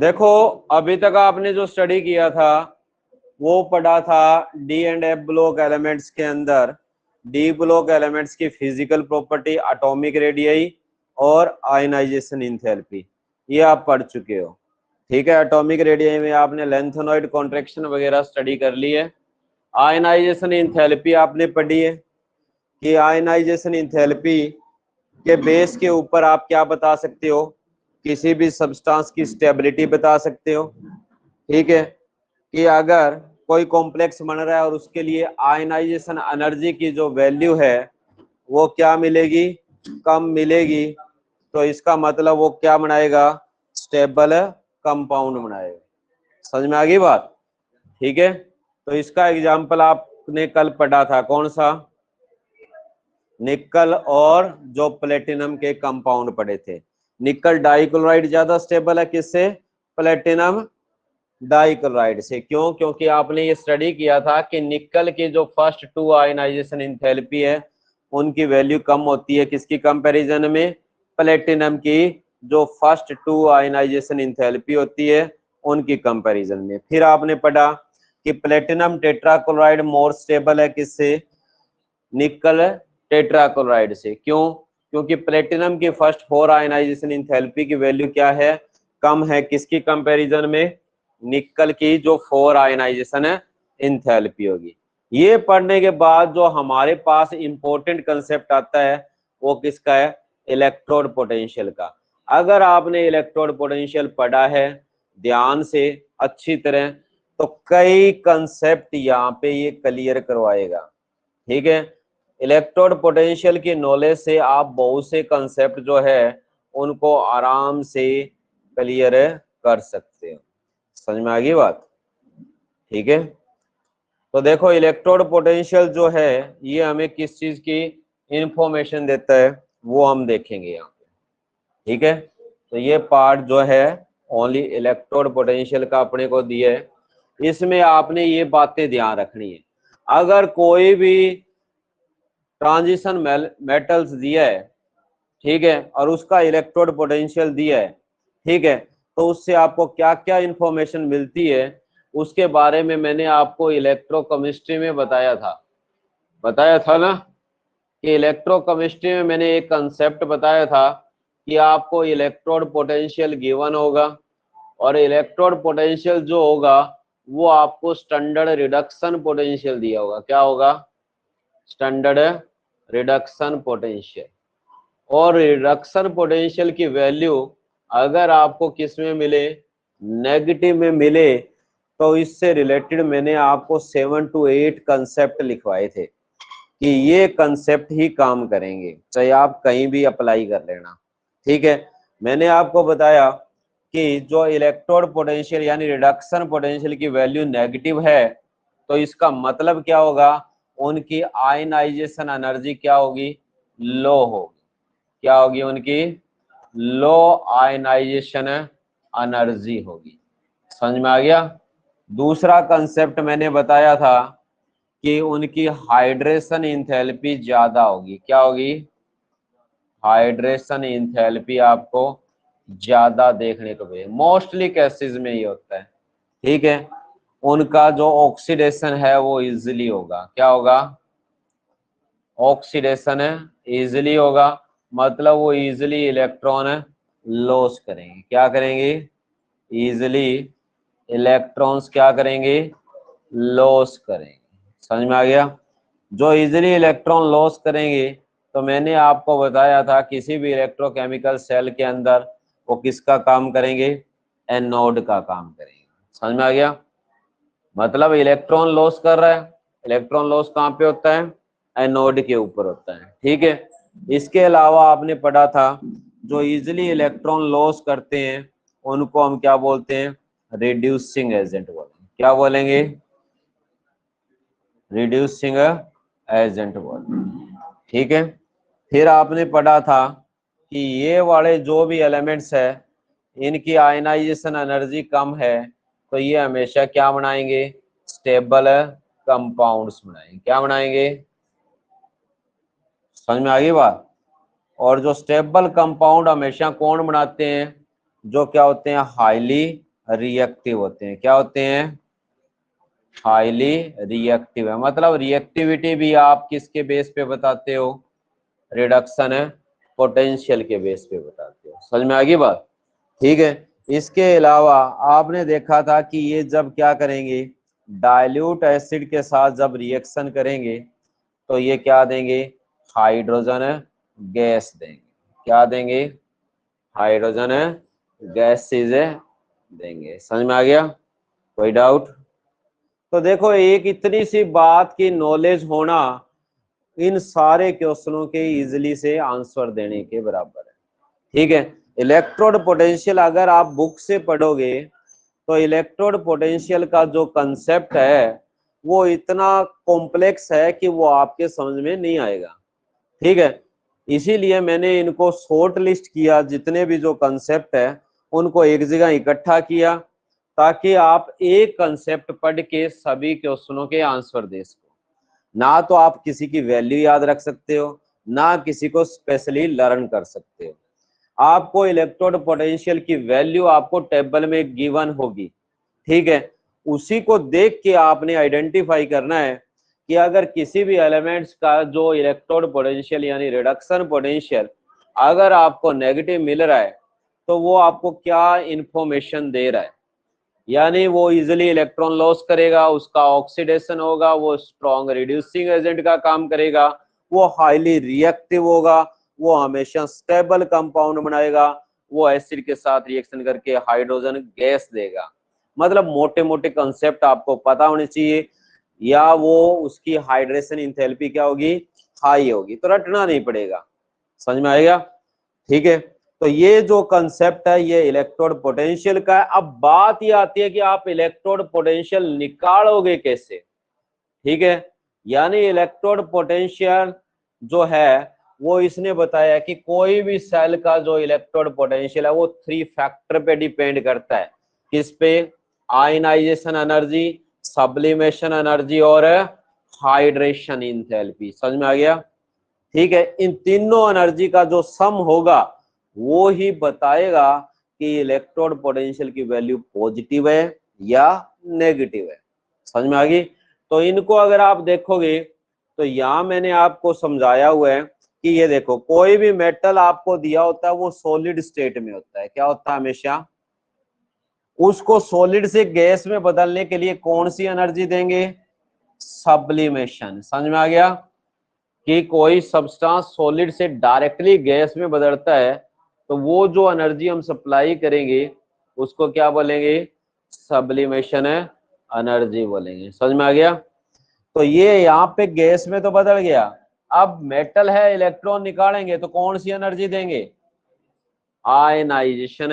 देखो अभी तक आपने जो स्टडी किया था वो पढ़ा था D and F block elements के अंदर डी ब्लॉक एलिमेंट्स की फिजिकल प्रॉपर्टी, एटॉमिक रेडियस और आयनाइजेशन इंथैल्पी, ये आप पढ़ चुके हो। ठीक है, एटॉमिक रेडियस में आपने लेंथेनॉइड कॉन्ट्रैक्शन वगैरह स्टडी कर ली है। आयनाइजेशन इंथैल्पी आपने पढ़ी है कि आयनाइजेशन इंथैल्पी के बेस के ऊपर आप क्या बता सकते हो, किसी भी सब्सटेंस की स्टेबिलिटी बता सकते हो। ठीक है, कि अगर कोई कॉम्प्लेक्स बन रहा है और उसके लिए आयनाइजेशन एनर्जी की जो वैल्यू है वो क्या मिलेगी, कम मिलेगी, तो इसका मतलब वो क्या बनाएगा, स्टेबल कंपाउंड बनाएगा। समझ में आ गई बात। ठीक है, तो इसका एग्जांपल आपने कल पढ़ा था, कौन सा, निकल और जो प्लेटिनम के कंपाउंड पढ़े थे। निकल डाइक्लोराइड ज्यादा स्टेबल है किससे, प्लेटिनम डाइक्लोराइड से। क्यों, क्योंकि आपने ये स्टडी किया था कि निकल की जो फर्स्ट टू आयनाइजेशन इंथैल्पी है उनकी वैल्यू कम होती है किसकी कंपैरिजन में, प्लेटिनम की जो फर्स्ट टू आयनाइजेशन इंथैल्पी होती है उनकी कंपैरिजन में। फिर आपने पढ़ा कि प्लेटिनम टेट्राक्लोराइड मोर स्टेबल है किससे, निकल टेट्राक्लोराइड से। क्यों, क्योंकि प्लेटिनम की फर्स्ट फोर आयनाइजेशन इंथैल्पी की वैल्यू क्या है, कम है किसकी कंपैरिजन में, निकल की जो फोर आयनाइजेशन है इंथैल्पी होगी। ये पढ़ने के बाद जो हमारे पास इंपॉर्टेंट कंसेप्ट आता है वो किसका है, इलेक्ट्रोड पोटेंशियल का। अगर आपने इलेक्ट्रोड पोटेंशियल पढ़ा है ध्यान से अच्छी तरह तो कई कंसेप्ट यहाँ पे ये क्लियर करवाएगा। ठीक है, इलेक्ट्रोड पोटेंशियल की नॉलेज से आप बहुत से कंसेप्ट जो है उनको आराम से क्लियर कर सकते हो। समझ में आ गई बात। ठीक है, तो देखो इलेक्ट्रोड पोटेंशियल जो है ये हमें किस चीज की इंफॉर्मेशन देता है वो हम देखेंगे यहाँ पे। ठीक है, तो ये पार्ट जो है ओनली इलेक्ट्रोड पोटेंशियल का अपने को दिया है। इसमें आपने ये बातें ध्यान रखनी है, अगर कोई भी ट्रांजिशन मेटल्स दिया है, ठीक है, और उसका इलेक्ट्रोड पोटेंशियल दिया है, ठीक है, तो उससे आपको क्या क्या इंफॉर्मेशन मिलती है उसके बारे में मैंने आपको इलेक्ट्रोकेमिस्ट्री में बताया था ना, कि इलेक्ट्रोकेमिस्ट्री में मैंने एक कंसेप्ट बताया था कि आपको इलेक्ट्रोड पोटेंशियल गिवन होगा और इलेक्ट्रोड पोटेंशियल जो होगा वो आपको स्टैंडर्ड रिडक्शन पोटेंशियल दिया होगा। क्या होगा, स्टैंडर्ड रिडक्शन पोटेंशियल। और रिडक्शन पोटेंशियल की वैल्यू अगर आपको किस में मिले, नेगेटिव में मिले, तो इससे रिलेटेड मैंने आपको 7 to 8 कंसेप्ट लिखवाए थे कि ये कंसेप्ट ही काम करेंगे, चाहे आप कहीं भी अप्लाई कर लेना। ठीक है, मैंने आपको बताया कि जो इलेक्ट्रोड पोटेंशियल यानी रिडक्शन पोटेंशियल की वैल्यू नेगेटिव है तो इसका मतलब क्या होगा, उनकी आयनाइजेशन एनर्जी क्या होगी, लो होगी। क्या होगी उनकी, लो आयनाइजेशन एनर्जी होगी। समझ में आ गया। दूसरा कंसेप्ट मैंने बताया था कि उनकी हाइड्रेशन इंथैल्पी ज्यादा होगी। क्या होगी, हाइड्रेशन इंथैल्पी आपको ज्यादा देखने को मिले, मोस्टली केसेस में ये होता है। ठीक है, उनका जो ऑक्सीडेशन है वो इजिली होगा। क्या होगा, ऑक्सीडेशन इजिली होगा, मतलब वो इजिली इलेक्ट्रॉन लॉस करेंगे। क्या करेंगे, इजिली इलेक्ट्रॉन्स क्या करेंगे, लॉस करेंगे। समझ में आ गया। जो इजिली इलेक्ट्रॉन लॉस करेंगे तो मैंने आपको बताया था किसी भी इलेक्ट्रोकेमिकल सेल के अंदर वो किसका काम करेंगे, एनोड का काम करेंगे। समझ में आ गया, मतलब इलेक्ट्रॉन लॉस कर रहा है, इलेक्ट्रॉन लॉस कहाँ पे होता है, एनोड के ऊपर होता है। ठीक है, इसके अलावा आपने पढ़ा था जो इजिली इलेक्ट्रॉन लॉस करते हैं उनको हम क्या बोलते हैं, रिड्यूसिंग एजेंट बोलेंगे। क्या बोलेंगे, रिड्यूसिंग एजेंट बोलेंगे। ठीक है, फिर आपने पढ़ा था कि ये वाले जो भी एलिमेंट्स है इनकी आयनाइजेशन एनर्जी कम है तो ये हमेशा क्या बनाएंगे, स्टेबल कंपाउंड्स बनाएंगे। क्या बनाएंगे, समझ में आ गई बात। और जो स्टेबल कंपाउंड हमेशा कौन बनाते हैं, जो क्या होते हैं, हाईली रिएक्टिव होते हैं। क्या होते हैं? हाईली रिएक्टिव है। मतलब रिएक्टिविटी भी आप किसके बेस पे बताते हो? रिडक्शन है पोटेंशियल के बेस पे बताते हो। समझ में आ गई बात? ठीक है। इसके अलावा आपने देखा था कि ये जब क्या करेंगे, डाइल्यूट एसिड के साथ जब रिएक्शन करेंगे तो ये क्या देंगे? हाइड्रोजन गैस देंगे। क्या देंगे? हाइड्रोजन गैसेज देंगे। समझ में आ गया? कोई डाउट? तो देखो, एक इतनी सी बात की नॉलेज होना इन सारे क्वेश्चनों के इजीली से आंसर देने के बराबर है। ठीक है। इलेक्ट्रोड पोटेंशियल अगर आप बुक से पढ़ोगे तो इलेक्ट्रोड पोटेंशियल का जो कंसेप्ट है वो इतना कॉम्प्लेक्स है कि वो आपके समझ में नहीं आएगा। ठीक है। इसीलिए मैंने इनको शॉर्ट लिस्ट किया, जितने भी जो कंसेप्ट है उनको एक जगह इकट्ठा किया ताकि आप एक कंसेप्ट पढ़ के सभी क्वेश्चनों के आंसर दे सको। ना तो आप किसी की वैल्यू याद रख सकते हो, ना किसी को स्पेशली लर्न कर सकते हो। आपको इलेक्ट्रोड पोटेंशियल की वैल्यू आपको टेबल में गिवन होगी। ठीक है। उसी को देख के आपने आइडेंटिफाई करना है कि अगर किसी भी एलिमेंट्स का जो इलेक्ट्रोड पोटेंशियल यानी रिडक्शन पोटेंशियल अगर आपको नेगेटिव मिल रहा है तो वो आपको क्या इंफॉर्मेशन दे रहा है। यानी वो इजिली इलेक्ट्रॉन लॉस करेगा, उसका ऑक्सीडेशन होगा, वो स्ट्रॉन्ग रिड्यूसिंग एजेंट का काम करेगा, वो हाईली रिएक्टिव होगा, वो हमेशा स्टेबल कंपाउंड बनाएगा, वो एसिड के साथ रिएक्शन करके हाइड्रोजन गैस देगा। मतलब मोटे मोटे कंसेप्ट आपको पता होने चाहिए। या वो उसकी हाइड्रेशन इंथैल्पी क्या होगी? हाई होगी। तो रटना नहीं पड़ेगा। समझ में आएगा? ठीक है। तो ये जो कंसेप्ट है ये इलेक्ट्रोड पोटेंशियल का है। अब बात ये आती है कि आप इलेक्ट्रोड पोटेंशियल निकालोगे कैसे। ठीक है। यानी इलेक्ट्रोड पोटेंशियल जो है वो इसने बताया कि कोई भी सेल का जो इलेक्ट्रोड पोटेंशियल है वो 3 फैक्टर पे डिपेंड करता है। किस पे? आयनाइजेशन एनर्जी, सब्लिमेशन एनर्जी और हाइड्रेशन इंथैल्पी। समझ में आ गया? ठीक है। इन तीनों एनर्जी का जो सम होगा वो ही बताएगा कि इलेक्ट्रोड पोटेंशियल की वैल्यू पॉजिटिव है या नेगेटिव है। समझ में आ गई? तो इनको अगर आप देखोगे तो यहां मैंने आपको समझाया हुआ है कि ये देखो, कोई भी मेटल आपको दिया होता है वो सॉलिड स्टेट में होता है। क्या होता है? हमेशा उसको सॉलिड से गैस में बदलने के लिए कौन सी एनर्जी देंगे? सब्लिमेशन। समझ में आ गया? कि कोई सब्सटेंस सॉलिड से डायरेक्टली गैस में बदलता है तो वो जो एनर्जी हम सप्लाई करेंगे उसको क्या बोलेंगे? सब्लिमेशन एनर्जी बोलेंगे। समझ में आ गया? तो ये यहाँ पे गैस में तो बदल गया। अब मेटल है, इलेक्ट्रॉन निकालेंगे तो कौन सी एनर्जी देंगे? Ionization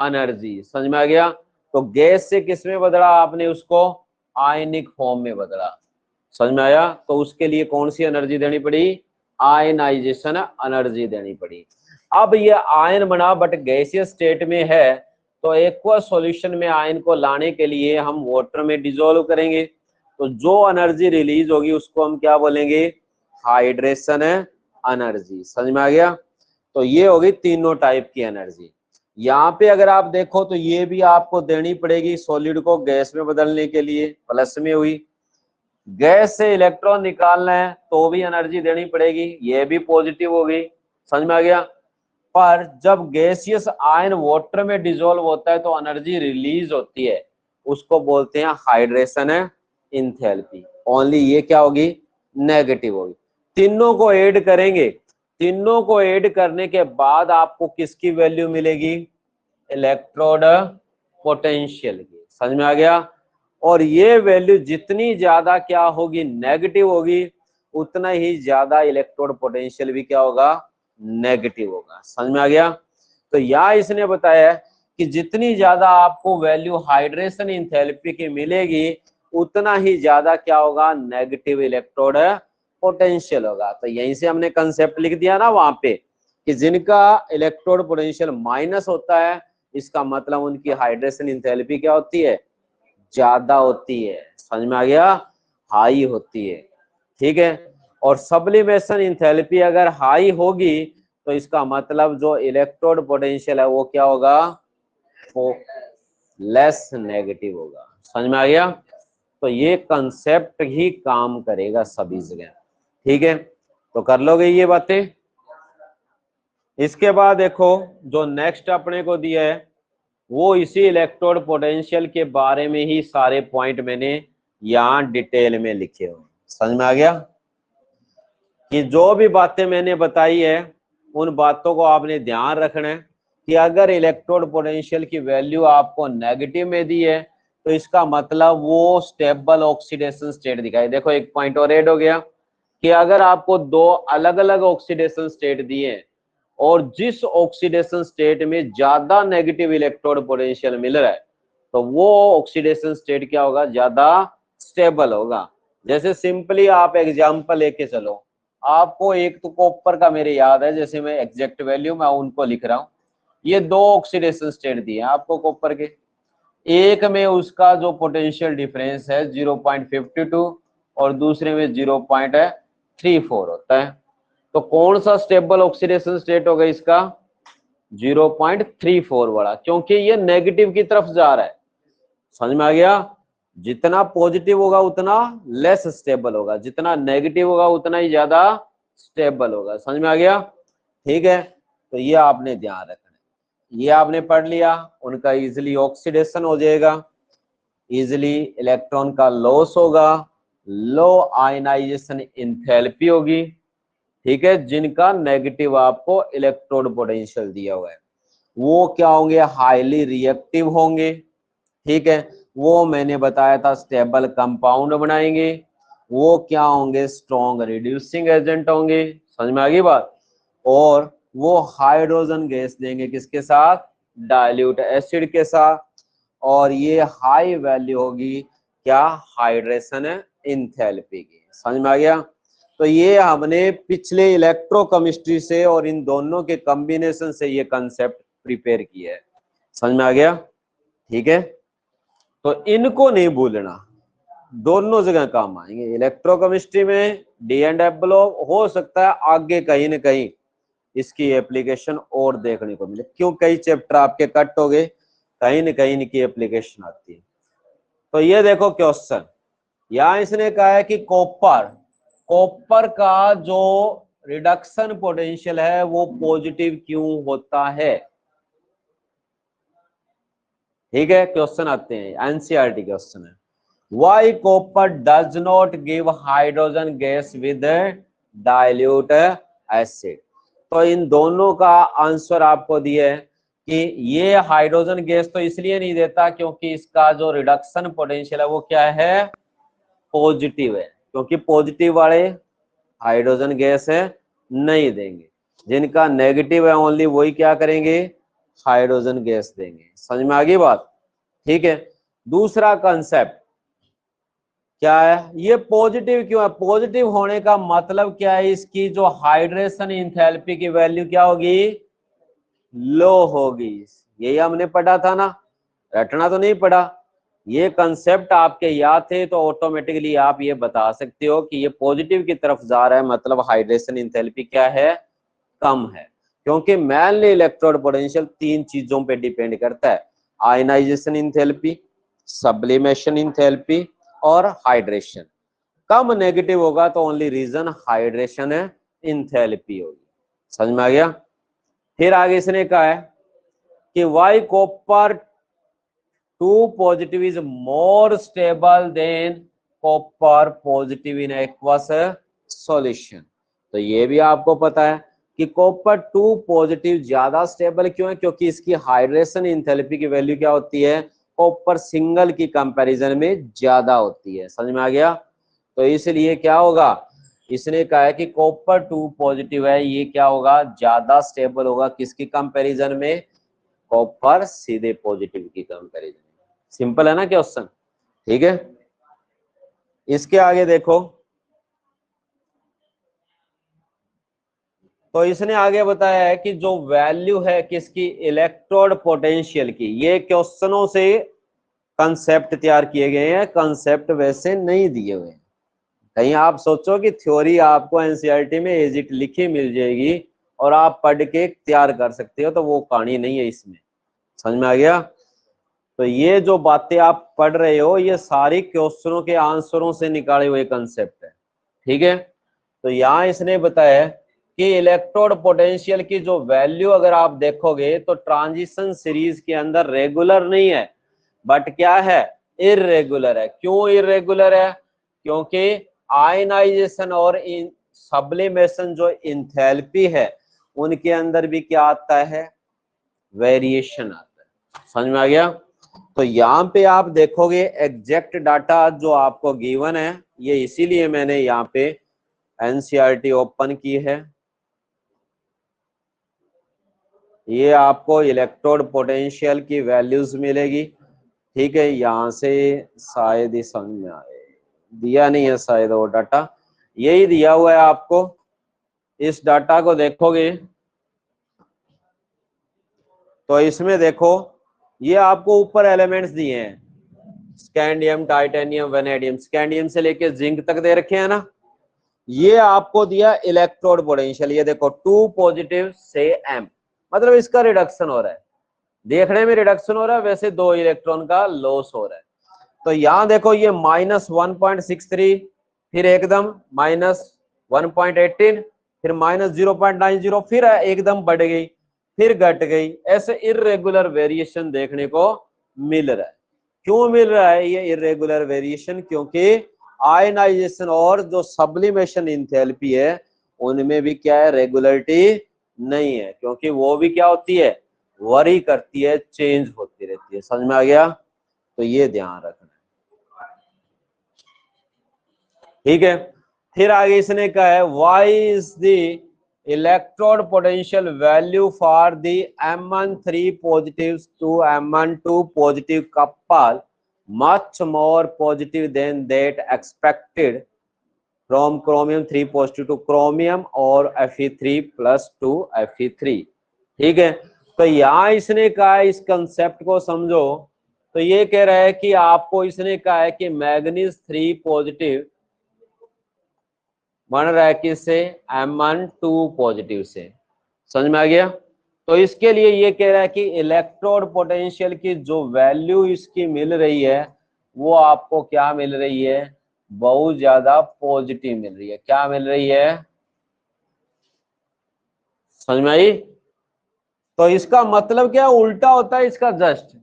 energy. समझ में आ गया? तो गैस से किस में बदला आपने? उसको आयनिक फॉर्म में बदला। समझ में आया? तो उसके लिए कौन सी एनर्जी देनी पड़ी? आयनाइजेशन एनर्जी देनी पड़ी। अब ये आयन बना बट गैसियस स्टेट में है तो एक्वा सॉल्यूशन में आयन को लाने के लिए हम वाटर में डिसॉल्व करेंगे तो जो एनर्जी रिलीज होगी उसको हम क्या बोलेंगे? Hydration energy. समझ में आ गया? तो ये होगी तीनों टाइप की एनर्जी। यहाँ पे अगर आप देखो तो ये भी आपको देनी पड़ेगी सॉलिड को गैस में बदलने के लिए, प्लस में हुई। गैस से इलेक्ट्रॉन निकालना है तो भी एनर्जी देनी पड़ेगी, ये भी पॉजिटिव होगी। समझ में आ गया? पर जब गैसियस आयन वाटर में डिसॉल्व होता है तो एनर्जी रिलीज होती है, उसको बोलते हैं हाइड्रेशन इंथैल्पी। ओनली ये क्या होगी? नेगेटिव होगी। तीनों को ऐड करेंगे, तीनों को ऐड करने के बाद आपको किसकी वैल्यू मिलेगी? इलेक्ट्रोड पोटेंशियल की। समझ में आ गया? और ये वैल्यू जितनी ज्यादा क्या होगी? नेगेटिव होगी, उतना ही ज्यादा इलेक्ट्रोड पोटेंशियल भी क्या होगा? नेगेटिव होगा। समझ में आ गया? तो यहाँ इसने बताया कि जितनी ज्यादा आपको वैल्यू हाइड्रेशन इंथैल्पी की मिलेगी उतना ही ज्यादा क्या होगा? नेगेटिव इलेक्ट्रोड पोटेंशियल होगा। तो यहीं से हमने कंसेप्ट लिख दिया ना वहां पे कि जिनका इलेक्ट्रोड पोटेंशियल माइनस होता है इसका मतलब उनकी हाइड्रेशन इंथैल्पी क्या होती है? ज्यादा होती है। समझ में आ गया? हाई होती है। ठीक है। और सब्लिमेशन इंथैल्पी अगर हाई होगी तो इसका मतलब जो इलेक्ट्रोड पोटेंशियल है वो क्या होगा? वो लेस नेगेटिव होगा। समझ में आ गया? तो ये कंसेप्ट ही काम करेगा सभी जगह। ठीक है, तो कर लोगे ये बातें। इसके बाद देखो जो नेक्स्ट अपने को दिया है वो इसी इलेक्ट्रोड पोटेंशियल के बारे में ही सारे पॉइंट मैंने यहाँ डिटेल में लिखे हुए। समझ में आ गया कि जो भी बातें मैंने बताई है उन बातों को आपने ध्यान रखना है कि अगर इलेक्ट्रोड पोटेंशियल की वैल्यू आपको नेगेटिव में दी है तो इसका मतलब वो स्टेबल ऑक्सीडेशन स्टेट दिखाई। देखो एक पॉइंट और ऐड हो गया कि अगर आपको दो अलग अलग ऑक्सीडेशन स्टेट दिए हैं और जिस ऑक्सीडेशन स्टेट में ज्यादा नेगेटिव इलेक्ट्रोड पोटेंशियल मिल रहा है तो वो ऑक्सीडेशन स्टेट क्या होगा, ज्यादा स्टेबल होगा। जैसे सिंपली आप एग्जांपल लेके चलो, आपको एक तो कॉपर का मेरे याद है, जैसे मैं एग्जैक्ट वैल्यू मैं उनको लिख रहा हूं, ये दो ऑक्सीडेशन स्टेट दिए हैं आपको कॉपर के, एक में उसका जो पोटेंशियल डिफरेंस है 0.52 और दूसरे में 0.34 होता है। तो कौन सा स्टेबल ऑक्सीडेशन स्टेट होगा इसका, 0.34 वाला, क्योंकि ये नेगेटिव की तरफ जा रहा है। समझ में आ गया? जितना पॉजिटिव होगा उतना लेस स्टेबल होगा, जितना नेगेटिव होगा उतना ही ज्यादा स्टेबल होगा। समझ में आ गया? ठीक है, तो ये आपने ध्यान रखना है। ये आपने पढ़ लिया, उनका इजिली ऑक्सीडेशन हो जाएगा, इजिली इलेक्ट्रॉन का लॉस होगा, लो आयनाइजेशन इंथैल्पी होगी। ठीक है, जिनका नेगेटिव आपको इलेक्ट्रोड पोटेंशियल दिया हुआ है वो क्या होंगे, हाईली रिएक्टिव होंगे। ठीक है, वो मैंने बताया था स्टेबल कंपाउंड बनाएंगे, वो क्या होंगे, स्ट्रॉन्ग रिड्यूसिंग एजेंट होंगे। समझ में आ गई बात? और वो हाइड्रोजन गैस देंगे किसके साथ, डाइल्यूट एसिड के साथ, और ये हाई वैल्यू होगी क्या, हाइड्रेशन इंथैल्पी की। समझ में आ गया? तो ये हमने पिछले इलेक्ट्रोकेमिस्ट्री से और इन दोनों के कॉम्बिनेशन से ये कंसेप्ट प्रिपेयर किया है। समझ में आ गया? ठीक है, तो इनको नहीं भूलना, दोनों जगह काम आएंगे। इलेक्ट्रोकेमिस्ट्री में डी एंड एफ ब्लॉक, हो सकता है आगे कहीं ना कहीं इसकी एप्लीकेशन और देखने को मिले, क्यों कई चैप्टर आपके कट हो गए, कहीं ना कहीं इनकी एप्लीकेशन आती है। तो ये देखो क्वेश्चन, यहां इसने कहा है कि कॉपर का जो रिडक्शन पोटेंशियल है वो पॉजिटिव क्यों होता है। ठीक है, क्वेश्चन आते हैं, एनसीईआरटी क्वेश्चन है, why copper does not give hydrogen gas with dilute acid. तो इन दोनों का आंसर आपको दिया है कि ये हाइड्रोजन गैस तो इसलिए नहीं देता क्योंकि इसका जो रिडक्शन पोटेंशियल है वो क्या है, पॉजिटिव है, क्योंकि पॉजिटिव वाले हाइड्रोजन गैस है नहीं देंगे, जिनका नेगेटिव है ओनली वही क्या करेंगे, हाइड्रोजन गैस देंगे। समझ में आ गई बात? ठीक है, दूसरा कंसेप्ट क्या है, ये पॉजिटिव क्यों है, पॉजिटिव होने का मतलब क्या है, इसकी जो हाइड्रेशन इंथैल्पी की वैल्यू क्या होगी, लो होगी। यही हमने पढ़ा था ना, रटना तो नहीं पढ़ा। ये कंसेप्ट आपके याद थे तो ऑटोमेटिकली आप ये बता सकते हो कि ये पॉजिटिव की तरफ जा रहा है, मतलब हाइड्रेशन इंथैल्पी क्या है, कम है। क्योंकि मेनली इलेक्ट्रोड पोटेंशियल तीन चीजों पे डिपेंड करता है, आयनाइजेशन इंथैल्पी, सब्लिमेशन इंथैल्पी और हाइड्रेशन। कम नेगेटिव होगा तो ओनली रीजन हाइड्रेशन है, इंथैल्पी होगी। समझ में आ गया? फिर आगे इसने कहा है कि Y copper 2 positive is more stable than copper positive in aqueous solution. तो ये भी आपको पता है कि कॉपर 2 पॉजिटिव ज्यादा स्टेबल क्यों है, क्योंकि इसकी हाइड्रेशन इंथैल्पी की वैल्यू क्या होती है, कॉपर सिंगल की कंपैरिजन में ज्यादा होती है। समझ में आ गया? तो इसलिए क्या होगा, इसने कहा है कि कॉपर 2 पॉजिटिव है, ये क्या होगा, ज्यादा स्टेबल होगा किसकी कंपैरिजन में, कॉपर सीधे पॉजिटिव की कंपैरिजन में। सिंपल है ना क्वेश्चन? ठीक है, इसके आगे देखो, तो इसने आगे बताया है कि जो वैल्यू है किसकी, इलेक्ट्रोड पोटेंशियल की, ये क्वेश्चनों से कंसेप्ट तैयार किए गए हैं, कंसेप्ट वैसे नहीं दिए हुए हैं। कहीं आप सोचो कि थ्योरी आपको एनसीईआरटी में एज इट लिखी मिल जाएगी और आप पढ़ के तैयार कर सकते हो, तो वो कहानी नहीं है इसमें। समझ में आ गया? तो ये जो बातें आप पढ़ रहे हो ये सारी क्वेश्चनों के आंसरों से निकाले हुए कंसेप्ट है, ठीक है। तो यहाँ इसने बताया कि इलेक्ट्रोड पोटेंशियल की जो वैल्यू अगर आप देखोगे तो ट्रांजिशन सीरीज के अंदर रेगुलर नहीं है, बट क्या है, इर्रेगुलर है। क्यों इर्रेगुलर है? क्योंकि आयनाइजेशन और सब्लिमेशन जो इंथैल्पी है उनके अंदर भी क्या आता है, वेरिएशन आता है। समझ में आ गया? तो यहाँ पे आप देखोगे एग्जैक्ट डाटा जो आपको गिवन है, ये इसीलिए मैंने यहाँ पे एनसीईआरटी ओपन की है। ये आपको इलेक्ट्रोड पोटेंशियल की वैल्यूज मिलेगी, ठीक है। यहाँ से शायद ही समझ में आए, दिया नहीं है शायद वो डाटा, यही दिया हुआ है आपको। इस डाटा को देखोगे तो इसमें देखो ये आपको ऊपर एलिमेंट्स दिए हैं, स्कैंडियम, टाइटेनियम, वेनेडियम, स्कैंडियम से लेके जिंक तक दे रखे हैं ना। ये आपको दिया इलेक्ट्रोड पोटेंशियल, ये देखो 2 पॉजिटिव से m, मतलब इसका रिडक्शन हो रहा है, देखने में रिडक्शन हो रहा है, वैसे 2 इलेक्ट्रॉन का लॉस हो रहा है। तो यहाँ देखो ये -1.63, फिर एकदम -1.18, फिर -0.90, फिर एकदम बढ़ गई, फिर घट गई, ऐसे इर्रेगुलर वेरिएशन देखने को मिल रहा है। क्यों मिल रहा है ये इर्रेगुलर वेरिएशन? क्योंकि आयनाइजेशन और जो सब्लिमेशन इंथैल्पी है उनमें भी क्या है, रेगुलरिटी नहीं है, क्योंकि वो भी क्या होती है, वरी करती है, चेंज होती रहती है। समझ में आ गया? तो ये ध्यान रखना, ठीक है। फिर आगे इसने कहा है why is the electrode potential value for the Mn3 positive to Mn2 positive couple much more positive than that expected from chromium 3 positive to chromium और Fe3 plus 2 Fe3, ठीक है। तो यहाँ इसने कहा है, इस कंसेप्ट को समझो, तो ये कह रहा है कि आपको इसने कहा है कि मैग्नीज 3 पॉजिटिव बन रहा है किससे, Mn2 पॉजिटिव से। समझ में आ गया? तो इसके लिए ये कह रहा है कि इलेक्ट्रोड पोटेंशियल की जो वैल्यू इसकी मिल रही है वो आपको क्या मिल रही है, बहुत ज्यादा पॉजिटिव मिल रही है। क्या मिल रही है? समझ में आई? तो इसका मतलब क्या उल्टा होता है इसका, जस्ट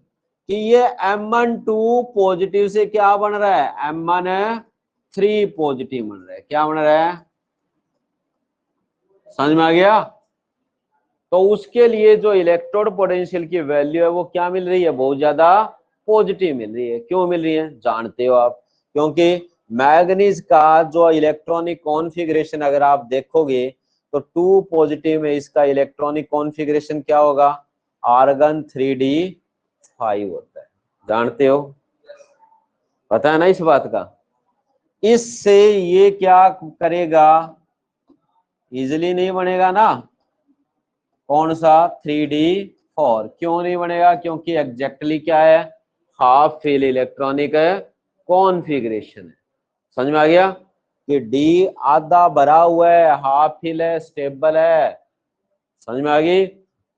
कि ये Mn2 पॉजिटिव से क्या बन रहा है, Mn3 पॉजिटिव बन रहा है। क्या बन रहा है? समझ में आ गया? तो उसके लिए जो इलेक्ट्रोड पोटेंशियल की वैल्यू है वो क्या मिल रही है, बहुत ज्यादा पॉजिटिव मिल रही है। क्यों मिल रही है जानते हो आप? क्योंकि मैग्नीज का जो इलेक्ट्रॉनिक कॉन्फ़िगरेशन अगर आप देखोगे तो 2 पॉजिटिव में इसका इलेक्ट्रॉनिक कॉन्फ़िगरेशन क्या होगा, आर्गन 3d5 होता है। जानते हो, पता है ना इस बात का? इससे ये क्या करेगा, इजिली नहीं बनेगा ना, कौन सा 3d4। क्यों नहीं बनेगा? क्योंकि एग्जैक्टली क्या है, हाफ फिल इलेक्ट्रॉनिक कॉन्फ़िगरेशन है। समझ में आ गया कि डी आधा भरा हुआ है, हाफ फिल है, स्टेबल है। समझ में आ गई?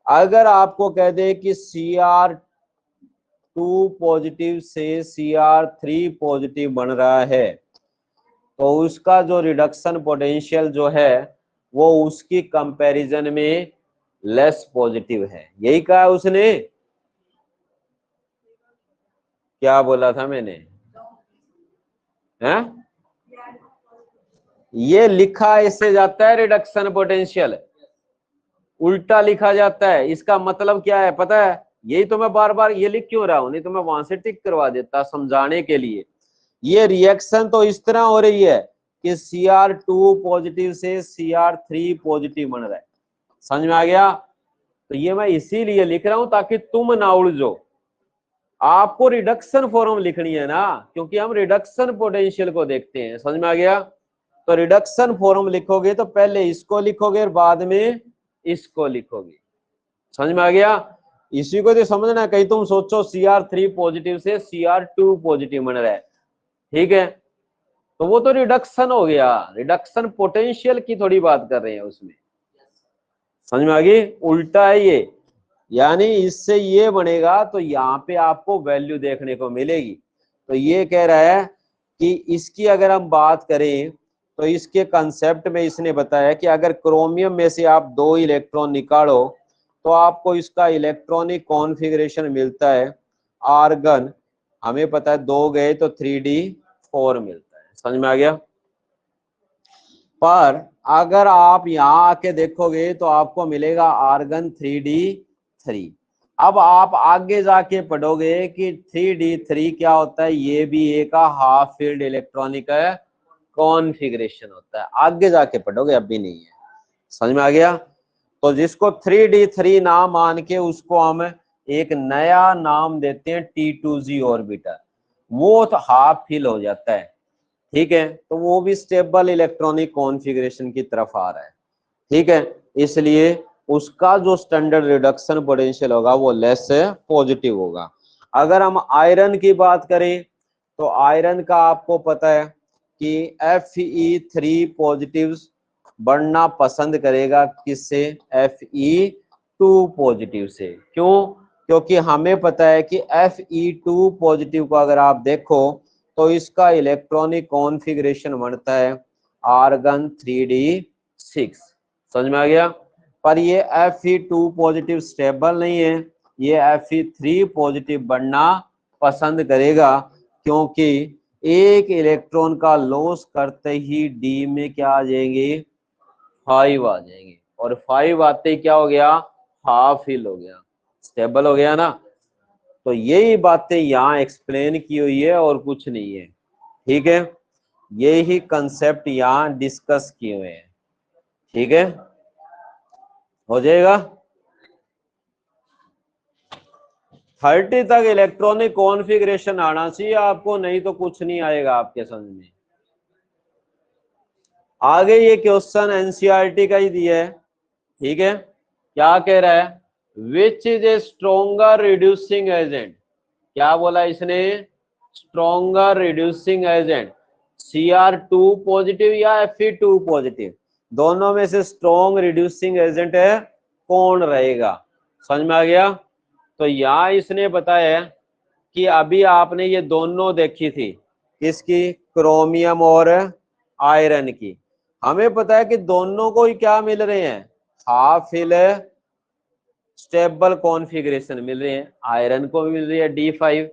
अगर आपको कह दे कि Cr2 पॉजिटिव से Cr3 पॉजिटिव बन रहा है तो उसका जो रिडक्शन पोटेंशियल जो है वो उसकी कंपैरिजन में लेस पॉजिटिव है। यही कहा उसने, क्या बोला था मैंने, हैं? ये लिखा इससे जाता है रिडक्शन पोटेंशियल, उल्टा लिखा जाता है। इसका मतलब क्या है पता है? यही तो मैं बार बार ये लिख क्यों रहा हूं, नहीं तो मैं वहां से टिक करवा देता समझाने के लिए। ये रिएक्शन तो इस तरह हो रही है कि Cr2 पॉजिटिव से Cr3 पॉजिटिव बन रहा है। समझ में आ गया? तो ये मैं इसीलिए लिख रहा हूं ताकि तुम ना उलझो। आपको रिडक्शन फॉर्म लिखनी है ना, क्योंकि हम रिडक्शन पोटेंशियल को देखते हैं। समझ में आ गया? तो रिडक्शन फॉर्म लिखोगे तो पहले इसको लिखोगे और बाद में इसको लिखोगे। समझ में आ गया? इसी को तो समझना, कहीं तुम सोचो Cr3 पॉजिटिव से Cr2 पॉजिटिव बन रहा है, ठीक है, तो वो तो रिडक्शन हो गया, रिडक्शन पोटेंशियल की थोड़ी बात कर रहे हैं उसमें। समझ में आ गई? उल्टा है ये। यानी इससे ये बनेगा, तो यहाँ पे आपको वैल्यू देखने को मिलेगी। तो ये कह रहा है कि इसकी अगर हम बात करें तो इसके कंसेप्ट में इसने बताया कि अगर क्रोमियम में से आप 2 इलेक्ट्रॉन निकालो तो आपको इसका इलेक्ट्रॉनिक कॉन्फ़िगरेशन मिलता है आर्गन। हमें पता है 2 गए तो 3d4 मिलता है। समझ में आ गया? पर अगर आप यहाँ आके देखोगे तो आपको मिलेगा आर्गन 3d3। अब आप आगे जाके पढ़ोगे कि 3d3 क्या होता है, ये भी एक हाफ फील्ड इलेक्ट्रॉनिक कॉन्फ़िगरेशन होता है। आगे जाके पढ़ोगे, अभी नहीं है। समझ में आ गया? तो जिसको 3d3 नाम मान के उसको हम एक नया नाम देते हैं T2z ऑर्बिटर, वो तो हाफ फिल हो जाता है। ठीक है, तो वो भी स्टेबल इलेक्ट्रॉनिक कॉन्फ़िगरेशन की तरफ आ रहा है। ठीक है, इसलिए उसका जो स्टैंडर्ड रिडक्शन पोटेंशियल होगा वो लेस पॉजिटिव होगा। अगर हम आयरन की बात करें तो आयरन का आपको पता है कि Fe3 पॉजिटिव बढ़ना पसंद करेगा किससे? Fe2 पॉजिटिव से। क्यों? क्योंकि हमें पता है कि Fe2 पॉजिटिव को अगर आप देखो तो इसका इलेक्ट्रॉनिक कॉन्फ़िगरेशन बनता है आर्गन 3d6। समझ में आ गया? पर ये Fe2 पॉजिटिव स्टेबल नहीं है, ये Fe3 पॉजिटिव बनना पसंद करेगा, क्योंकि एक इलेक्ट्रॉन का लॉस करते ही डी में क्या आ जाएंगे? 5 आ जाएंगे, और 5 आते ही क्या हो गया? हाफ फिल हो गया, स्टेबल हो गया ना। तो यही बातें यहाँ एक्सप्लेन की हुई है और कुछ नहीं है। ठीक है, यही कंसेप्ट यहाँ डिस्कस किए हुए हैं। ठीक है, हो जाएगा। 30 तक इलेक्ट्रॉनिक कॉन्फ़िगरेशन आना चाहिए आपको, नहीं तो कुछ नहीं आएगा आपके समझ में। आगे ये क्वेश्चन एनसीईआरटी का ही दिया है। ठीक है, क्या कह रहा है? Which is a stronger reducing agent. क्या बोला इसने? Stronger reducing agent, Cr2 positive या Fe2 पॉजिटिव, दोनों में से स्ट्रॉन्ग रिड्यूसिंग एजेंट है कौन रहेगा? समझ में आ गया? तो यहाँ इसने बताया कि अभी आपने ये दोनों देखी थी, किसकी? क्रोमियम और आयरन की। हमें पता है कि दोनों को ही क्या मिल रहे हैं? हाफ फिल स्टेबल कॉन्फ़िगरेशन मिल रहे हैं। आयरन को भी मिल रही है D5,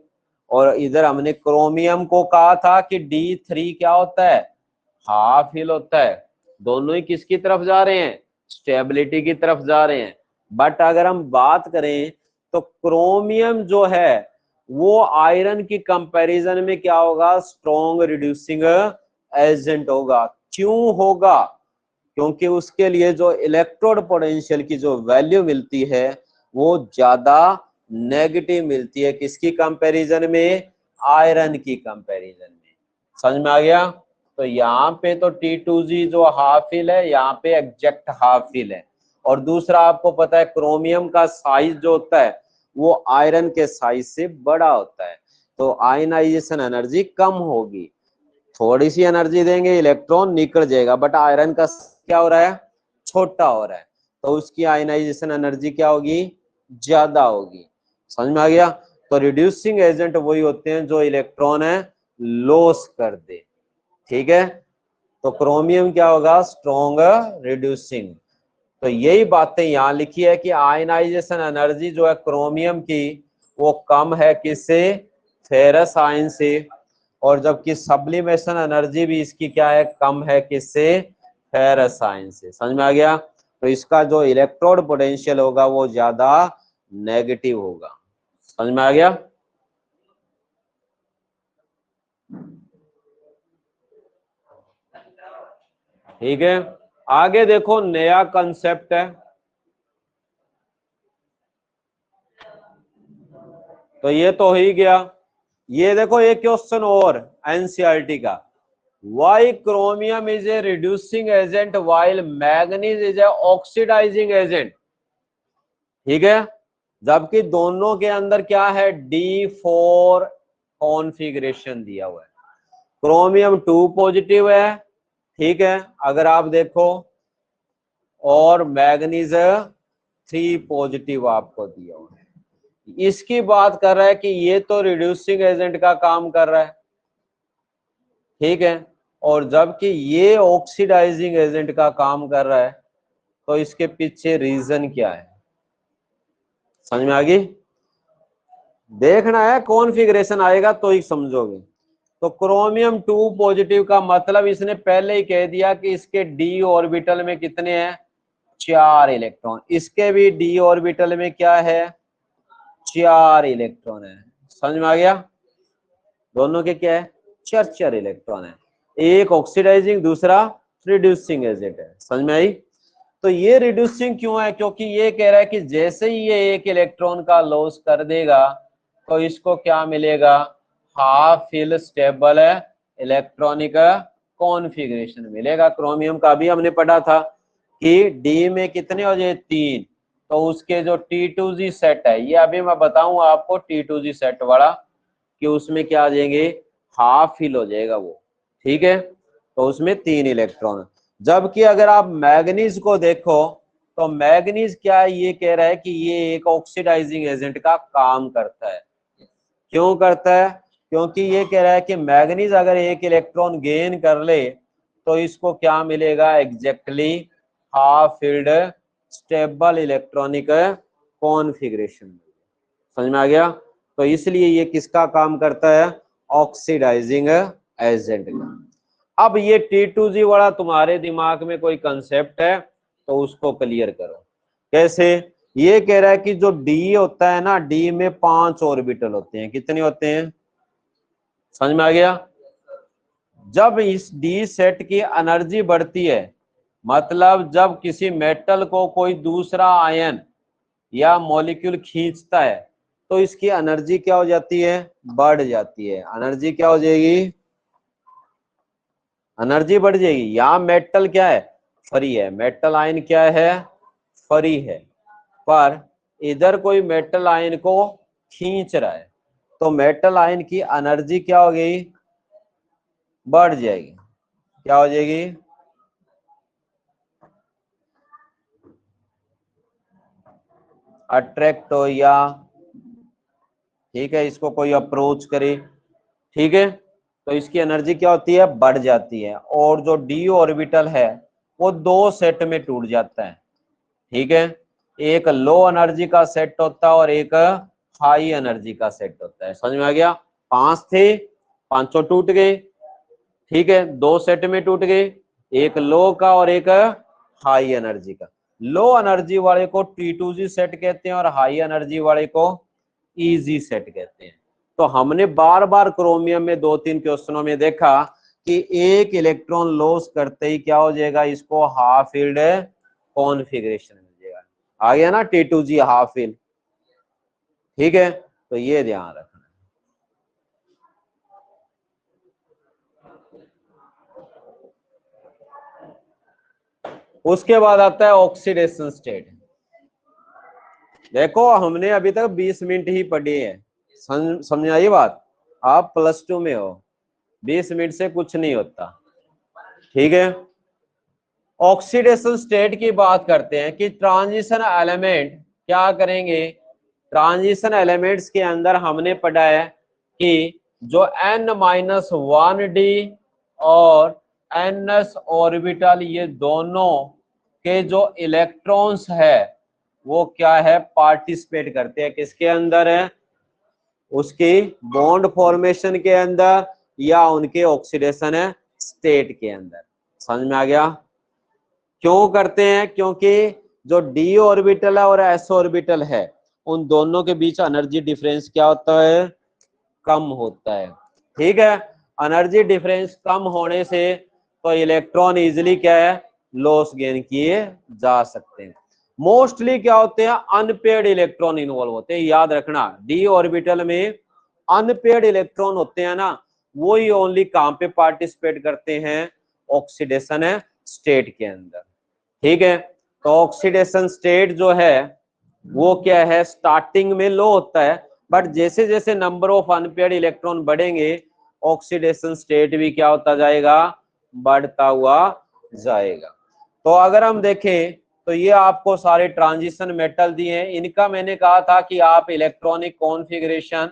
और इधर हमने क्रोमियम को कहा था कि D3 क्या होता है? हाफ फिल होता है। दोनों ही किसकी तरफ जा रहे हैं? स्टेबिलिटी की तरफ जा रहे हैं। बट अगर हम बात करें तो क्रोमियम जो है वो आयरन की कंपैरिजन में क्या होगा? स्ट्रॉन्ग रिड्यूसिंग एजेंट होगा। क्यों होगा? क्योंकि उसके लिए जो इलेक्ट्रोड पोटेंशियल की जो वैल्यू मिलती है वो ज्यादा नेगेटिव मिलती है। किसकी कंपैरिजन में? आयरन की कंपैरिजन में। समझ में आ गया? तो यहाँ पे तो T2z जो हाफ फिल है, यहाँ पे एग्जैक्ट हाफ फिल है। और दूसरा आपको पता है क्रोमियम का साइज जो होता है वो आयरन के साइज से बड़ा होता है, तो आयनाइजेशन एनर्जी कम होगी। थोड़ी सी एनर्जी देंगे इलेक्ट्रॉन निकल जाएगा, बट आयरन का क्या हो रहा है? छोटा हो रहा है, तो उसकी आयनाइजेशन एनर्जी क्या होगी? ज्यादा होगी। समझ में आ गया? तो रिड्यूसिंग एजेंट वही होते हैं जो इलेक्ट्रॉन है लॉस कर दे। ठीक है, तो क्रोमियम क्या होगा? Strong reducing. तो यही बातें यहाँ लिखी है कि आयनाइजेशन एनर्जी जो है क्रोमियम की वो कम है किससे? फेरस आयन से। और जबकि सब्लिमेशन एनर्जी भी इसकी क्या है? कम है किससे? फेरस आयन से। समझ में आ गया? तो इसका जो इलेक्ट्रोड पोटेंशियल होगा वो ज्यादा नेगेटिव होगा। समझ में आ गया? ठीक है, आगे देखो नया कंसेप्ट है। तो ये तो ही गया। ये देखो एक क्वेश्चन और एनसीईआरटी का, why chromium is a reducing agent while manganese is a oxidizing agent. ठीक है, जबकि दोनों के अंदर क्या है? D4 कॉन्फ़िगरेशन दिया हुआ है। क्रोमियम 2 पॉजिटिव है, ठीक है, अगर आप देखो, और मैग्नीज 3 पॉजिटिव आपको दिया हुआ है। इसकी बात कर रहा है कि ये तो रिड्यूसिंग एजेंट का काम कर रहा है, ठीक है, और जबकि ये ऑक्सीडाइजिंग एजेंट का काम कर रहा है, तो इसके पीछे रीजन क्या है, समझ में आ गई? देखना है, कॉन्फ़िगरेशन आएगा तो ही समझोगे। तो क्रोमियम 2 पॉजिटिव का मतलब इसने पहले ही कह दिया कि इसके डी ऑर्बिटल में कितने हैं, 4 इलेक्ट्रॉन। इसके भी डी ऑर्बिटल में क्या है, 4 इलेक्ट्रॉन है। समझ में आ गया? दोनों के क्या है, 4 इलेक्ट्रॉन है। एक ऑक्सीडाइजिंग, दूसरा रिड्यूसिंग एजेंट है। समझ में आई? तो ये रिड्यूसिंग क्यों है, क्योंकि ये कह रहा है कि जैसे ही ये एक इलेक्ट्रॉन का लॉस कर देगा तो इसको क्या मिलेगा, half fill stable electronic configuration मिलेगा। क्रोमियम का भी हमने पढ़ा था कि डी में कितने हो जाए, 3, तो उसके जो T2G सेट है, ये अभी मैं बताऊंगा आपको T2G सेट वाला, कि उसमें क्या आ जाएंगे, हाफ फिल हो जाएगा वो, ठीक है, तो उसमें 3 इलेक्ट्रॉन। जबकि अगर आप मैग्नीज को देखो तो मैग्नीज क्या है, ये कह रहा है कि ये एक ऑक्सीडाइजिंग एजेंट का काम करता है। क्यों करता है, क्योंकि ये कह रहा है कि मैग्नीज अगर एक इलेक्ट्रॉन गेन कर ले तो इसको क्या मिलेगा, exactly half filled stable electronic configuration. समझ में आ गया? तो इसलिए ये किसका काम करता है, ऑक्सीडाइजिंग एजेंट का। अब ये T2G वाला तुम्हारे दिमाग में कोई कंसेप्ट है तो उसको क्लियर करो। कैसे? ये कह रहा है कि जो डी होता है ना, डी में 5 ऑर्बिटल होते हैं। कितने होते हैं, समझ में आ गया? जब इस डी सेट की एनर्जी बढ़ती है, मतलब जब किसी मेटल को कोई दूसरा आयन या मॉलिक्यूल खींचता है तो इसकी एनर्जी क्या हो जाती है, बढ़ जाती है। एनर्जी क्या हो जाएगी, एनर्जी बढ़ जाएगी। यहाँ मेटल क्या है, फ्री है, मेटल आयन क्या है, फ्री है, पर इधर कोई मेटल आयन को खींच रहा है तो मेटल आयन की एनर्जी क्या हो गई, बढ़ जाएगी। क्या हो जाएगी, अट्रैक्ट हो या, ठीक है, इसको कोई अप्रोच करे, ठीक है, तो इसकी एनर्जी क्या होती है, बढ़ जाती है। और जो डी ऑर्बिटल है वो 2 सेट में टूट जाता है, ठीक है, एक लो एनर्जी का सेट होता है और एक हाई एनर्जी का सेट होता है। समझ में आ गया? 5 थे, 5 टूट गए, ठीक है, 2 सेट में टूट गए, एक लो का और एक हाई एनर्जी का। लो एनर्जी वाले को T2G सेट कहते हैं और हाई एनर्जी वाले को EG सेट कहते हैं। तो हमने बार बार क्रोमियम में 2-3 क्वेश्चनों में देखा कि एक इलेक्ट्रॉन लॉस करते ही क्या हो जाएगा, इसको हाफ फील्ड कॉन्फ़िगरेशन मिल जाएगा। आ गया ना T2G हाफ फील्ड, ठीक है, तो ये ध्यान रखना। उसके बाद आता है ऑक्सीडेशन स्टेट। देखो हमने अभी तक 20 मिनट ही पढ़ी है, समझ आई बात? आप +2 में हो, 20 मिनट से कुछ नहीं होता, ठीक है। ऑक्सीडेशन स्टेट की बात करते हैं कि ट्रांजिशन एलिमेंट क्या करेंगे, ट्रांजिशन एलिमेंट्स के अंदर हमने पढ़ा है कि जो n-1d और ns ऑर्बिटल, ये दोनों के जो इलेक्ट्रॉन्स है वो क्या है, पार्टिसिपेट करते हैं किसके अंदर है, उसकी बॉन्ड फॉर्मेशन के अंदर या उनके ऑक्सीडेशन स्टेट के अंदर। समझ में आ गया? क्यों करते हैं, क्योंकि जो d ऑर्बिटल है और s ऑर्बिटल है उन दोनों के बीच एनर्जी डिफरेंस क्या होता है, कम होता है, ठीक है। एनर्जी डिफरेंस कम होने से तो इलेक्ट्रॉन इजीली क्या है, लॉस गेन किए जा सकते हैं। मोस्टली क्या होते हैं, अनपेयर्ड इलेक्ट्रॉन इन्वॉल्व होते हैं। याद रखना, डी ऑर्बिटल में अनपेयर्ड इलेक्ट्रॉन होते हैं ना, वो ही ओनली कहां पे पार्टिसिपेट करते हैं, ऑक्सीडेशन स्टेट के अंदर, ठीक है। तो ऑक्सीडेशन स्टेट जो है वो क्या है, स्टार्टिंग में लो होता है, बट जैसे जैसे नंबर ऑफ अनपेयर्ड इलेक्ट्रॉन बढ़ेंगे ऑक्सीडेशन स्टेट भी क्या होता जाएगा, बढ़ता हुआ जाएगा। तो अगर हम देखें तो ये आपको सारे ट्रांजिशन मेटल दिए हैं, इनका मैंने कहा था कि आप इलेक्ट्रॉनिक कॉन्फ़िगरेशन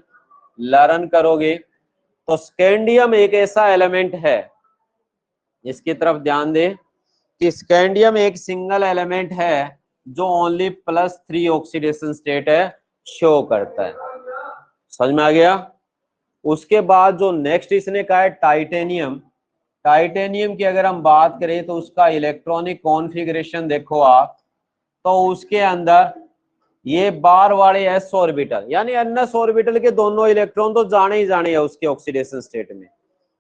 लर्न करोगे। तो स्कैंडियम एक ऐसा एलिमेंट है, इसकी तरफ ध्यान दें कि स्कैंडियम एक सिंगल एलिमेंट है जो ओनली +3 ऑक्सीडेशन स्टेट है शो करता है। समझ में आ गया? उसके बाद जो नेक्स्ट इसने कहा है टाइटेनियम। टाइटेनियम की अगर हम बात करें तो उसका इलेक्ट्रॉनिक कॉन्फ़िगरेशन देखो आप, तो उसके अंदर ये बार वाले एस ऑर्बिटल यानी एनएस ऑर्बिटल के दोनों इलेक्ट्रॉन तो जाने ही जाने है उसके ऑक्सीडेशन स्टेट में,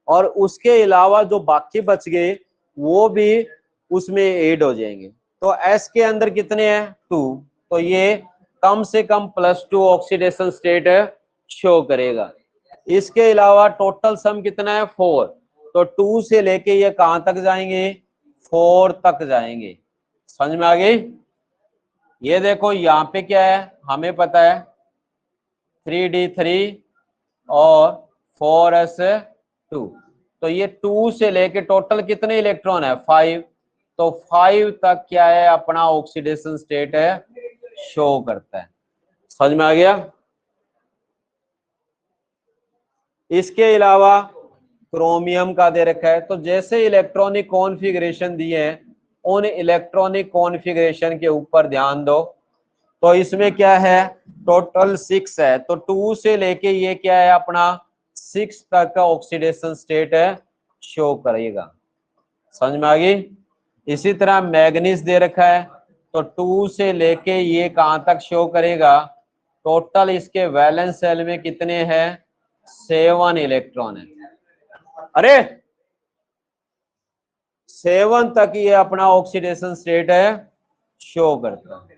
और उसके अलावा जो बाकी बच गए वो भी उसमें ऐड हो जाएंगे। तो एस के अंदर कितने हैं? 2, तो ये कम से कम +2 ऑक्सीडेशन स्टेट शो करेगा। इसके अलावा टोटल सम कितना है? 4, तो 2 से लेके ये कहां तक जाएंगे? 4 तक जाएंगे। समझ में आ गई? ये देखो यहाँ पे क्या है, हमें पता है 3d3 और 4s2, तो ये 2 से लेके टोटल कितने इलेक्ट्रॉन है? 5, तो 5 तक क्या है अपना ऑक्सीडेशन स्टेट है शो करता है। समझ में आ गया? इसके अलावा क्रोमियम का दे रखा है, तो जैसे इलेक्ट्रॉनिक कॉन्फ़िगरेशन दिए हैं उन इलेक्ट्रॉनिक कॉन्फ़िगरेशन के ऊपर ध्यान दो। तो इसमें क्या है? टोटल 6 है, तो 2 से लेके ये क्या है अपना 6 तक का ऑक्सीडेशन स्टेट है शो करेगा। समझ में आ गई? इसी तरह मैग्नीज दे रखा है, तो 2 से लेके ये कहां तक शो करेगा? टोटल इसके वैलेंस सेल में कितने हैं? 7 इलेक्ट्रॉन है। अरे 7 तक ये अपना ऑक्सीडेशन स्टेट है शो करता है।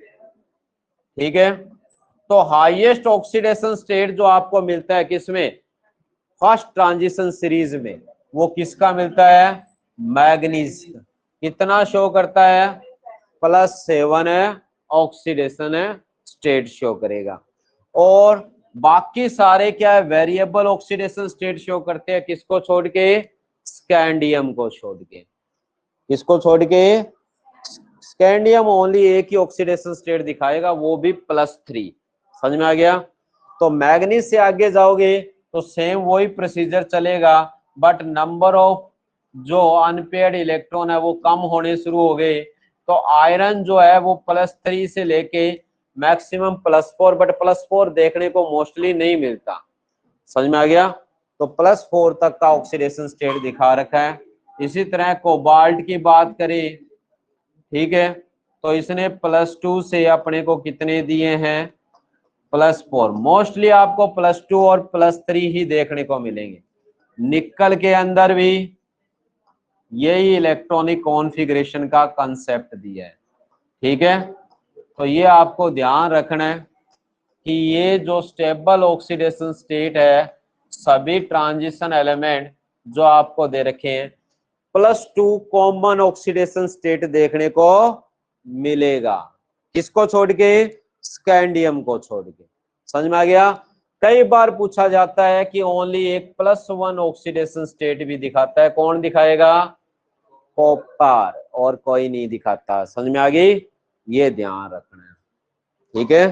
ठीक है, तो हाईएस्ट ऑक्सीडेशन स्टेट जो आपको मिलता है किसमें? फर्स्ट ट्रांजिशन सीरीज में, वो किसका मिलता है? मैग्नीज। कितना शो करता है? +7 है ऑक्सीडेशन है स्टेट शो करेगा। और बाकी सारे क्या है? वेरिएबल ऑक्सीडेशन स्टेट शो करते हैं, किसको छोड़ के? स्कैंडियम को छोड़ के। किसको छोड़ के? स्कैंडियम ओनली एक ही ऑक्सीडेशन स्टेट दिखाएगा, वो भी +3। समझ में आ गया? तो मैग्नीज से आगे जाओगे तो सेम वही प्रोसीजर चलेगा, बट नंबर ऑफ जो अनपेयर्ड इलेक्ट्रॉन है वो कम होने शुरू हो गए। तो आयरन जो है वो +3 से लेके मैक्सिमम +4, बट +4 देखने को मोस्टली नहीं मिलता। समझ में आ गया? तो +4 तक का ऑक्सीडेशन स्टेट दिखा रखा है। इसी तरह कोबाल्ट की बात करें, ठीक है, तो इसने +2 से अपने को कितने दिए हैं? +4। मोस्टली आपको +2 और +3 ही देखने को मिलेंगे। निकल के अंदर भी यही इलेक्ट्रॉनिक कॉन्फ़िगरेशन का कंसेप्ट दिया है। ठीक है, तो ये आपको ध्यान रखना है कि ये जो स्टेबल ऑक्सीडेशन स्टेट है, सभी ट्रांजिशन एलिमेंट जो आपको दे रखे हैं +2 कॉमन ऑक्सीडेशन स्टेट देखने को मिलेगा। किसको छोड़ के? स्कैंडियम को छोड़ के। समझ में आ गया? कई बार पूछा जाता है कि ओनली एक +1 ऑक्सीडेशन स्टेट भी दिखाता है, कौन दिखाएगा? कॉपर, और कोई नहीं दिखाता। समझ में आ गई? ये ध्यान रखना है। ठीक है,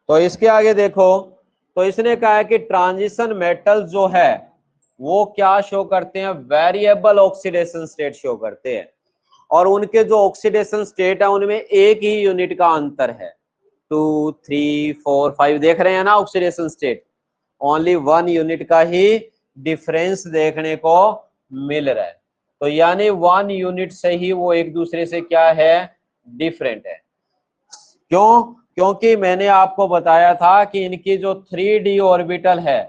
तो इसके आगे देखो, तो इसने कहा है कि ट्रांजिशन मेटल जो है वो क्या शो करते हैं? वेरिएबल ऑक्सीडेशन स्टेट शो करते हैं, और उनके जो ऑक्सीडेशन स्टेट है उनमें एक ही यूनिट का अंतर है। 2, 3, 4, 5 देख रहे हैं ना ऑक्सीडेशन स्टेट, ओनली 1 यूनिट का ही डिफरेंस देखने को मिल रहा है। तो यानी 1 यूनिट से ही वो एक दूसरे से क्या है? डिफरेंट है। क्यों? क्योंकि मैंने आपको बताया था कि इनकी जो 3d ऑर्बिटल है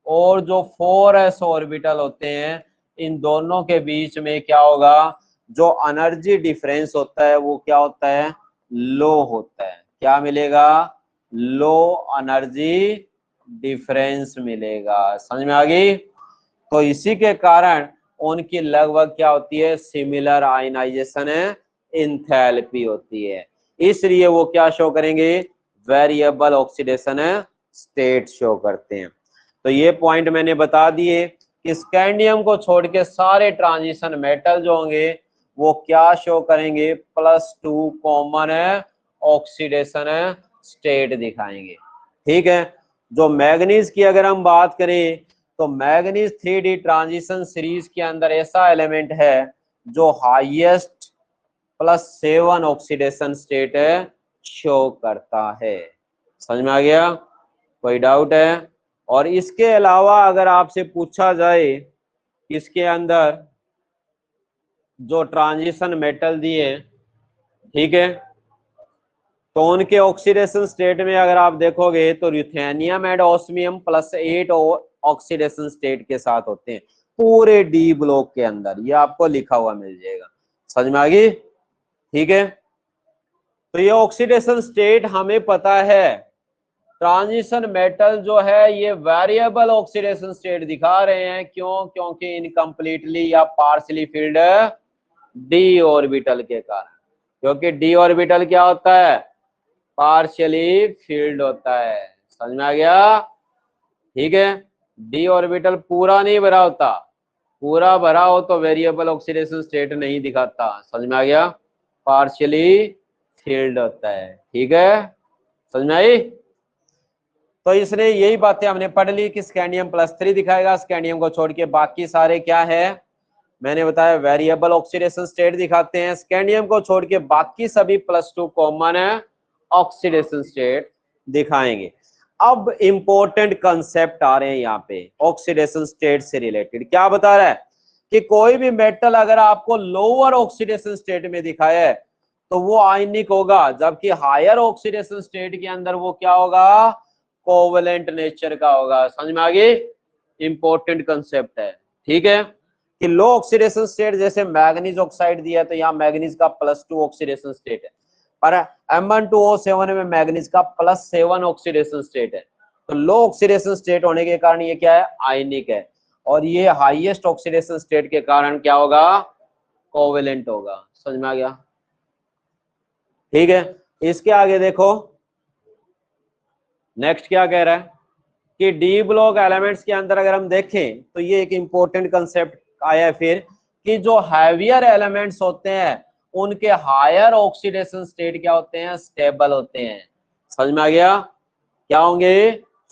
और जो 4s ऑर्बिटल होते हैं, इन दोनों के बीच में क्या होगा? जो एनर्जी डिफरेंस होता है वो क्या होता है? लो होता है। क्या मिलेगा? लो एनर्जी डिफरेंस मिलेगा। समझ में आ गई? तो इसी के कारण उनकी लगभग क्या होती है? सिमिलर आयनाइजेशन इंथैल्पी होती है, इसलिए वो क्या शो करेंगे? वेरिएबल ऑक्सीडेशन स्टेट शो करते हैं। तो ये पॉइंट मैंने बता दिए कि स्कैंडियम को छोड़ के सारे ट्रांजिशन मेटल जो होंगे वो क्या शो करेंगे, +2 कॉमन ऑक्सीडेशन स्टेट दिखाएंगे। ठीक है। जो मैग्नीज की अगर हम बात करें तो मैग्नीज 3D ट्रांजिशन सीरीज के अंदर ऐसा एलिमेंट है जो हाईएस्ट +7 ऑक्सीडेशन स्टेट शो करता है। समझ में आ गया, कोई डाउट है? और इसके अलावा अगर आपसे पूछा जाए इसके अंदर जो ट्रांजिशन मेटल दिए, ठीक है, तो उनके ऑक्सीडेशन स्टेट में अगर आप देखोगे तो ruthenium and osmium +8 oxidation state के साथ होते हैं पूरे डी ब्लॉक के अंदर। ये आपको लिखा हुआ मिल जाएगा। समझ में आ गई? ठीक है। तो ये ऑक्सीडेशन स्टेट हमें पता है। ट्रांजिशन मेटल जो है ये वेरिएबल ऑक्सीडेशन स्टेट दिखा रहे हैं। क्यों? क्योंकि इनकम्प्लीटली या पार्शियली फिल्ड डी ऑर्बिटल के कारण। क्योंकि डी ऑर्बिटल क्या होता है? पार्शियली फील्ड होता है। समझ में आ गया? ठीक है। डी ऑर्बिटल पूरा नहीं भरा होता, पूरा भरा हो तो वेरिएबल ऑक्सीडेशन स्टेट नहीं दिखाता। समझ में आ गया? पार्शियली फील्ड होता है। ठीक है, समझ में आई? तो इसने यही बातें हमने पढ़ ली कि स्कैंडियम +3 दिखाएगा, स्कैंडियम को छोड़ के बाकी सारे क्या है, मैंने बताया वेरिएबल ऑक्सीडेशन स्टेट दिखाते हैं। स्कैंडियम को छोड़ के बाकी सभी +2 कॉमन है ऑक्सीडेशन स्टेट दिखाएंगे। अब इंपॉर्टेंट कंसेप्ट आ रहे हैं यहाँ पे ऑक्सीडेशन स्टेट से रिलेटेड। क्या बता रहा है कि कोई भी मेटल अगर आपको लोअर ऑक्सीडेशन स्टेट में दिखाया है तो वो आयनिक होगा, जबकि हायर ऑक्सीडेशन स्टेट के अंदर वो क्या होगा, कोवेलेंट नेचर का होगा। समझ में आ गई? इंपॉर्टेंट कंसेप्ट है। ठीक है, कि लो ऑक्सीडेशन स्टेट जैसे मैग्नीज ऑक्साइड दिया है तो यहाँ मैग्नीज का +2 ऑक्सीडेशन स्टेट है, पर Mn2O7 में मैग्नीज का +7 ऑक्सीडेशन स्टेट है। तो लो ऑक्सीडेशन स्टेट होने के कारण ये क्या है, आयनिक है, और ये हाईएस्ट ऑक्सीडेशन स्टेट के कारण क्या होगा, कोवेलेंट होगा। समझ में आ गया? ठीक है, इसके आगे देखो नेक्स्ट क्या कह रहा है कि डी ब्लॉक एलिमेंट्स के अंदर अगर हम देखें तो ये एक इंपॉर्टेंट कंसेप्ट आया है फिर कि जो हैवियर एलिमेंट्स होते हैं उनके हायर ऑक्सीडेशन स्टेट क्या होते हैं, स्टेबल होते हैं। समझ में आ गया? क्या होंगे,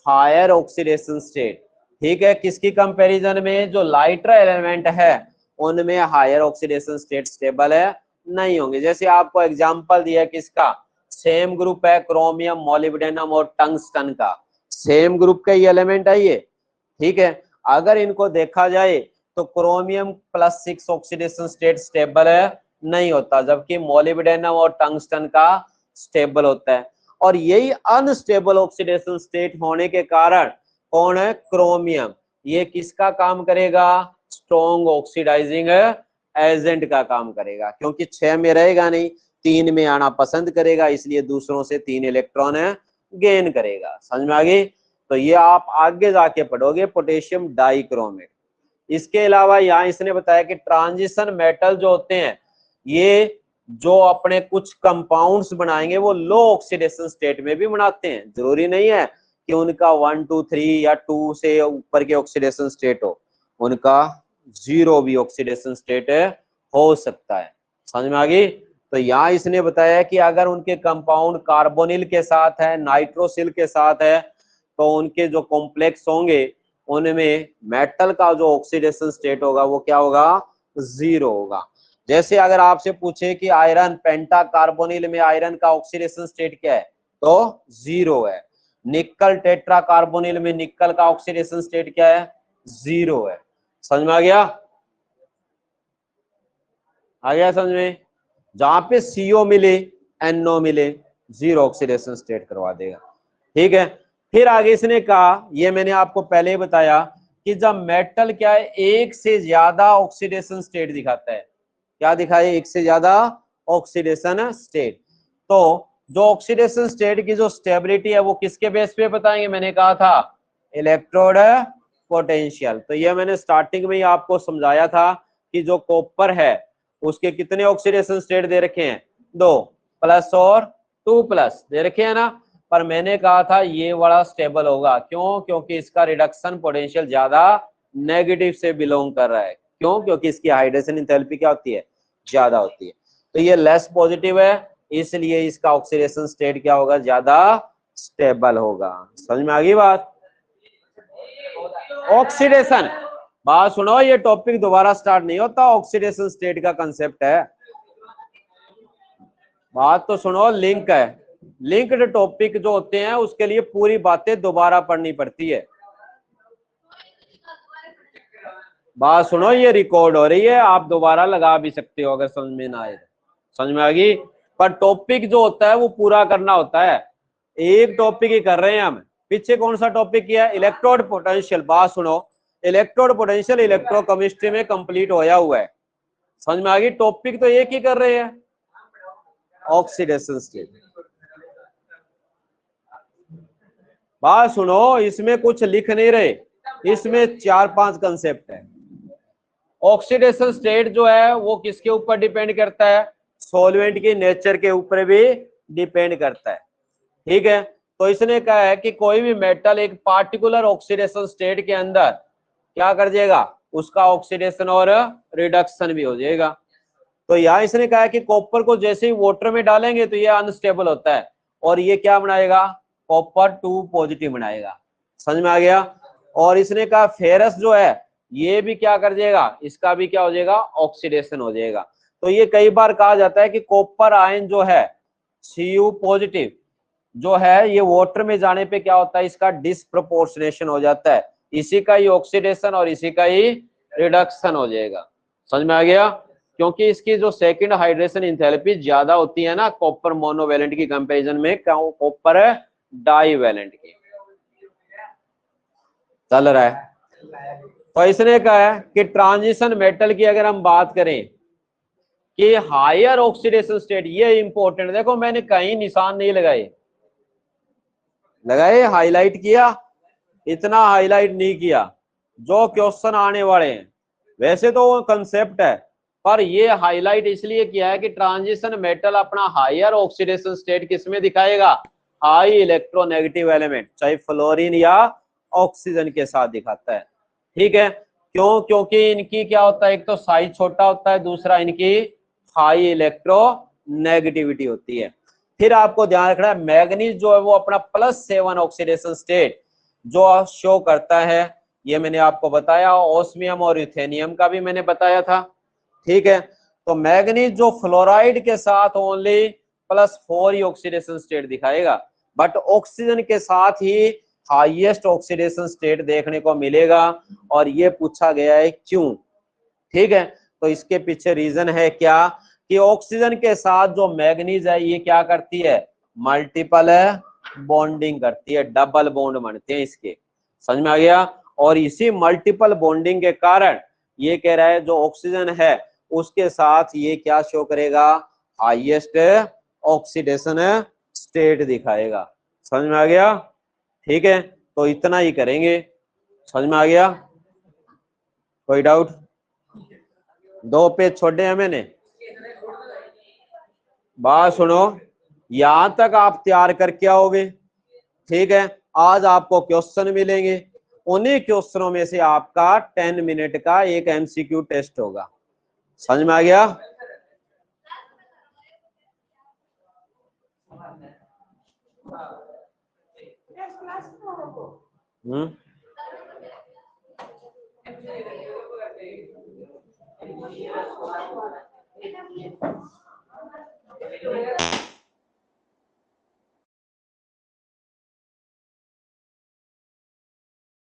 हायर ऑक्सीडेशन स्टेट। ठीक है, किसकी कंपैरिजन में, जो लाइटर एलिमेंट है उनमें हायर ऑक्सीडेशन स्टेट स्टेबल है नहीं होंगे। जैसे आपको एग्जांपल दिया किसका, सेम ग्रुप है क्रोमियम, मोलिब्डेनम और टंगस्टन का, सेम ग्रुप का ही एलिमेंट है ये। ठीक है, अगर इनको देखा जाए तो क्रोमियम +6 ऑक्सीडेशन स्टेट स्टेबल है नहीं होता, जबकि मोलिब्डेनम और टंगस्टन का स्टेबल होता है। और यही अनस्टेबल ऑक्सीडेशन स्टेट होने के कारण कौन है, क्रोमियम, ये किसका काम करेगा, स्ट्रॉन्ग ऑक्सीडाइजिंग एजेंट का काम करेगा, क्योंकि 6 में रहेगा नहीं, 3 में आना पसंद करेगा, इसलिए दूसरों से 3 इलेक्ट्रॉन गेन करेगा। समझ में आ गई? तो ये आप आगे जाके पढ़ोगे, पोटेशियम डाइक्रोमेट। इसके अलावा यहाँ इसने बताया कि ट्रांजिशन मेटल जो होते हैं ये जो अपने कुछ कंपाउंड्स बनाएंगे वो लो ऑक्सीडेशन स्टेट में भी बनाते हैं। जरूरी नहीं है कि उनका 1 2 3 या 2 से ऊपर के ऑक्सीडेशन स्टेट हो, उनका 0 भी ऑक्सीडेशन स्टेट हो सकता है। समझ में आ गई? तो यहाँ इसने बताया कि अगर उनके कंपाउंड कार्बोनिल के साथ है, नाइट्रोसिल के साथ है, तो उनके जो कॉम्प्लेक्स होंगे उनमें मेटल का जो ऑक्सीडेशन स्टेट होगा वो क्या होगा, 0 होगा। जैसे अगर आपसे पूछे कि आयरन पेंटा कार्बोनिल में आयरन का ऑक्सीडेशन स्टेट क्या है, तो 0 है। निकल टेट्रा कार्बोनिल में निकल का ऑक्सीडेशन स्टेट क्या है, 0 है। समझ में आ गया? आ गया समझ में? जहां पे CO मिले, NO मिले, 0 ऑक्सीडेशन स्टेट करवा देगा। ठीक है, फिर आगे इसने कहा, ये मैंने आपको पहले ही बताया कि जब मेटल क्या है, एक से ज्यादा ऑक्सीडेशन स्टेट दिखाता है, क्या दिखाए, एक से ज्यादा ऑक्सीडेशन स्टेट, तो जो ऑक्सीडेशन स्टेट की जो स्टेबिलिटी है वो किसके बेस पे बताएंगे, मैंने कहा था इलेक्ट्रोड पोटेंशियल। तो ये मैंने स्टार्टिंग में ही आपको समझाया था कि जो कॉपर है उसके कितने ऑक्सीडेशन स्टेट दे रखे हैं, 2 प्लस और 2 प्लस दे रखे हैं ना, पर मैंने कहा था ये वाला स्टेबल होगा। क्यों? क्योंकि इसका रिडक्शन पोटेंशियल ज्यादा नेगेटिव से बिलोंग कर रहा है। क्यों? क्योंकि इसकी हाइड्रेशन एंथैल्पी क्या होती है, ज्यादा होती है। तो ये लेस पॉजिटिव है, इसलिए इसका ऑक्सीडेशन स्टेट क्या होगा, ज्यादा स्टेबल होगा। समझ में आ गई बात। ऑक्सीडेशन, बात सुनो, ये टॉपिक दोबारा स्टार्ट नहीं होता, ऑक्सीडेशन स्टेट का कंसेप्ट है। बात तो सुनो, लिंक है, लिंक्ड टॉपिक जो होते हैं उसके लिए पूरी बातें दोबारा पढ़नी पड़ती है। बात सुनो, ये रिकॉर्ड हो रही है, आप दोबारा लगा भी सकते हो अगर समझ में ना आए। समझ में आ गई। पर टॉपिक जो होता है वो पूरा करना होता है। एक टॉपिक ही कर रहे हैं हम। पीछे कौन सा टॉपिक किया, इलेक्ट्रोड पोटेंशियल। बात सुनो, इलेक्ट्रोड पोटेंशियल इलेक्ट्रोकेमिस्ट्री में कंप्लीट होया हुआ है। समझ में आ गई। टॉपिक तो एक ही कर रहे हैं, ऑक्सीडेशन स्टेट। बात सुनो, इसमें कुछ लिख नहीं रहे, इसमें 4-5 कंसेप्ट है। ऑक्सीडेशन स्टेट जो है वो किसके ऊपर डिपेंड करता है, सॉल्वेंट की नेचर के ऊपर भी डिपेंड करता है। ठीक है, तो इसने कहा है कि कोई भी मेटल एक पार्टिकुलर ऑक्सीडेशन स्टेट के अंदर क्या कर जाएगा, उसका ऑक्सीडेशन और रिडक्शन भी हो जाएगा। तो यहाँ इसने कहा है कि कॉपर को जैसे ही वाटर में डालेंगे तो ये अनस्टेबल होता है, और ये क्या बनाएगा, कॉपर 2 पॉजिटिव बनाएगा। समझ में आ गया। और इसने कहा फेरस जो है ये भी क्या कर जाएगा, इसका भी क्या हो जाएगा, ऑक्सीडेशन हो जाएगा। तो ये कई बार कहा जाता है कि कॉपर आयन जो है Cu पॉजिटिव जो है, ये वाटर में जाने पे क्या होता है, इसका डिसप्रोपोर्शनेशन हो जाता है, इसी का ही ऑक्सीडेशन और इसी का ही रिडक्शन हो जाएगा। समझ में आ गया। क्योंकि इसकी जो सेकंड हाइड्रेशन इंथैल्पी ज्यादा होती है ना कॉपर मोनोवैलेंट की कंपैरिजन में कॉपर डाईवैलेंट की। चल रहा है। तो इसने कहा है कि ट्रांजिशन मेटल की अगर हम बात करें कि हायर ऑक्सीडेशन स्टेट, ये इंपॉर्टेंट, देखो मैंने कहीं निशान नहीं लगाए, लगाए हाईलाइट किया, इतना हाईलाइट नहीं किया, जो क्वेश्चन आने वाले हैं। वैसे तो वो कंसेप्ट है, पर ये हाईलाइट इसलिए किया है कि ट्रांजिशन मेटल अपना हायर ऑक्सीडेशन स्टेट किसमें दिखाएगा, हाई इलेक्ट्रोनेगेटिव एलिमेंट, चाहे फ्लोरीन या ऑक्सीजन के साथ दिखाता है। ठीक है, क्यों, क्योंकि इनकी क्या होता है, एक तो साइज छोटा होता है, दूसरा इनकी हाई इलेक्ट्रो नेगेटिविटी होती है। फिर आपको ध्यान रखना है, मैग्नीज जो है वो अपना +7 ऑक्सीडेशन स्टेट जो शो करता है, ये मैंने आपको बताया। ओस्मियम और यूथेनियम का भी मैंने बताया था। ठीक है, तो मैग्नीज जो फ्लोराइड के साथ ओनली +4 ही ऑक्सीडेशन स्टेट दिखाएगा, बट ऑक्सीजन के साथ ही हाईएस्ट ऑक्सीडेशन स्टेट देखने को मिलेगा। और ये पूछा गया है क्यों। ठीक है, तो इसके पीछे रीजन है क्या, कि ऑक्सीजन के साथ जो मैग्नीज है ये क्या करती है, मल्टीपल बॉन्डिंग करती है, डबल बॉन्ड बनते हैं इसके। समझ में आ गया। और इसी मल्टीपल बॉन्डिंग के कारण ये कह रहा है जो ऑक्सीजन है उसके साथ ये क्या शो करेगा, हाईएस्ट ऑक्सीडेशन स्टेट दिखाएगा। समझ में आ गया। ठीक है, तो इतना ही करेंगे। समझ में आ गया, कोई डाउट। 2 पेज छोड़े हैं मैंने। बात सुनो, यहां तक आप तैयार करके आओगे। ठीक है, आज आपको क्वेश्चन मिलेंगे, उन्हीं क्वेश्चनों में से आपका 10 मिनट का एक एमसीक्यू टेस्ट होगा। समझ में आ गया।